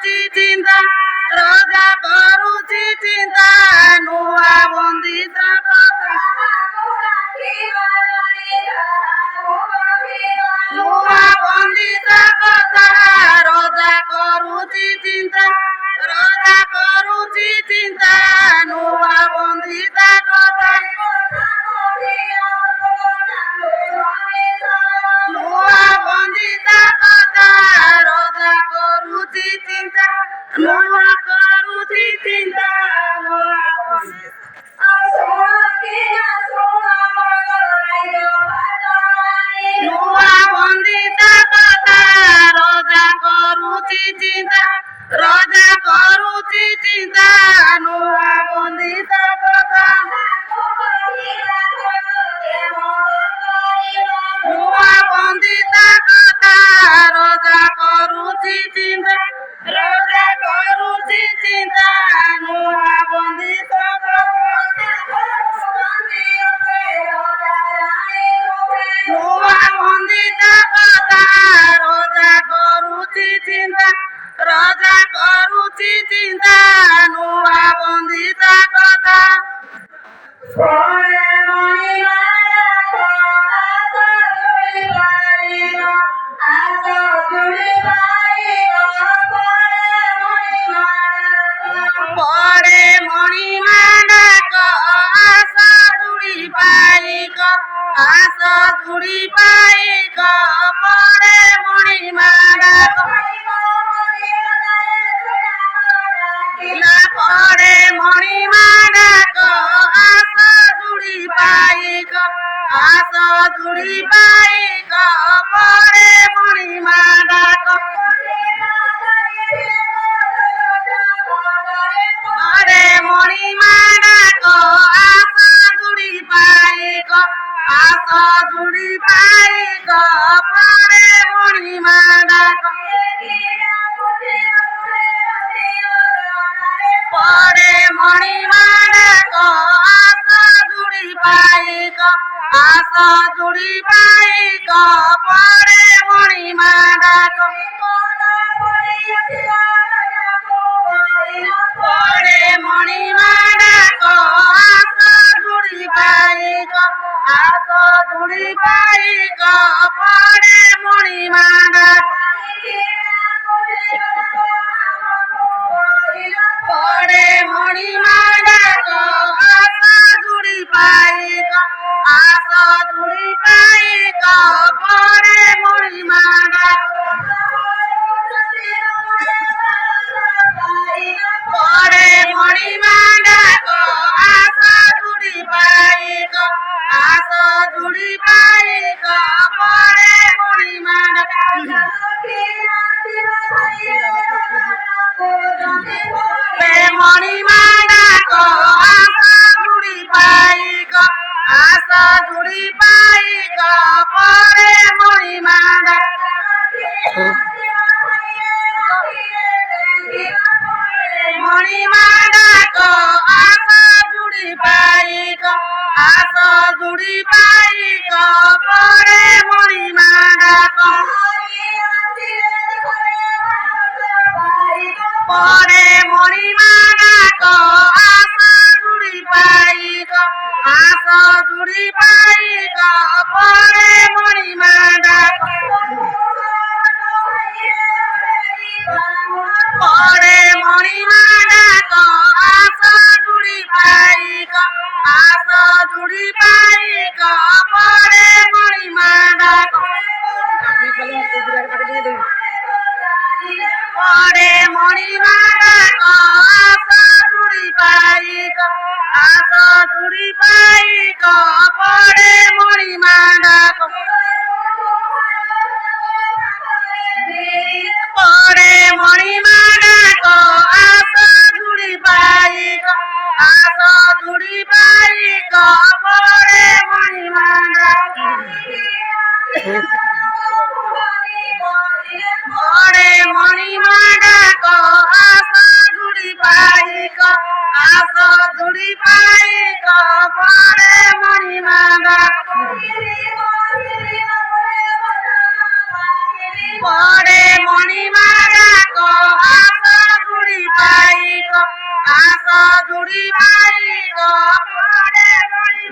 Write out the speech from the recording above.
କରୁଛି ଚିନ୍ତା ରଜା କରୁଛି ଚିନ୍ତା ନୂଆ ବନ୍ଦିତା କଥା ନୂଆ ବନ୍ଦିତା କଥା ରଜା କରୁଛି ଚିନ୍ତା ରଜା କରୁଛି ଚିନ୍ତା ନୂଆ ବନ୍ଦିତା କଥା ନୂଆ ବନ୍ଦିତା କଥା ରଜା କରୁଛି ଚିନ୍ତା ନୂଆ କରୁଛି ଚିନ୍ତା ନୂଆ ନୂଆ ବନ୍ଦିତା କଥା ରଜା କରୁଛି ଚିନ୍ତା ରଜା କରୁଛି ଚିନ୍ତା ନୂଆ ବନ୍ଦିତା କଥା ନୂଆ ବନ୍ଦିତା କଥା ରଜା କରୁଛି ଚିନ୍ତା ରଜା କରୁଛି ଚିନ୍ତା ନୂଆ ବନ୍ଦିତା ନୂଆ ବନ୍ଦିତା କଥା ରଜା କରୁଛି ଚିନ୍ତା ରଜା କରୁଛି ଚିନ୍ତା ନୂଆ ବନ୍ଦିତା କଥା পরে মণিমা ডাক আশা জুড়ি পাইক আশা জুড়ি পাইক পরে মণিমা ডাক পরে মণিমা ডাক আশা জুড়ি পাইক আশা জুড়ি পাইক পরে মণিমা ডাক পরে মণিমা ডাক আশা জুড়ি পাইক আশা জুড়ি পাইক পরে মণিমা ডাক পরে মণিমা ডাক আশা জুড়ি পাইক আশা জুড়ি পাইক পরে মণিমা ডাক পরে মণিমা ডাক আশা জুড়ি পাইক আশা জুড়ি পাইক পরে মণিমা ডাক পরে মণিমা ডাক আশা জুড়ি পাইক আশা জুড়ি পাইক পরে মণিমা ডাক পরে মণিমা ডাক আশা জুড়ি পাইক আশা জুড়ি পাইক পরে মণিমা ডাক মণিমা ডাক আশা জুড়ি পাইক আশা জুড়ি পাইক পরে মণিমা ডাক মণিমা ডাক আশা জুড়ি পাইক আশা জুড়ি পাইক পরে মণিমা ডাক পরে মণিমা ডাক আশা জুড়ি পাইক আশা জুড়ি পাইক পরে মণিমা ডাক পরে মণিমা ডাক আশা জুড়ি পাইক আশা জুড়ি পাইক পরে মণিমা ডাক পরে মণিমা ডাক আশা জুড়ি পাইক আশা জুড়ি পাইক পরে মণিমা ডাক পরে মণিমা ডাক আশা জুড়ি পাইক আশা জুড়ি পাইক পরে মণিমা ডাক পরে মণিমা ডাক আশা জুড়ি পাইক আশা জুড়ি পাইক পরে মণিমা ডাক পরে মণিমা ডাক আশা ଆସ ଜୁଡ଼ି ଭାଇ କ ପଡ଼େ ମଣି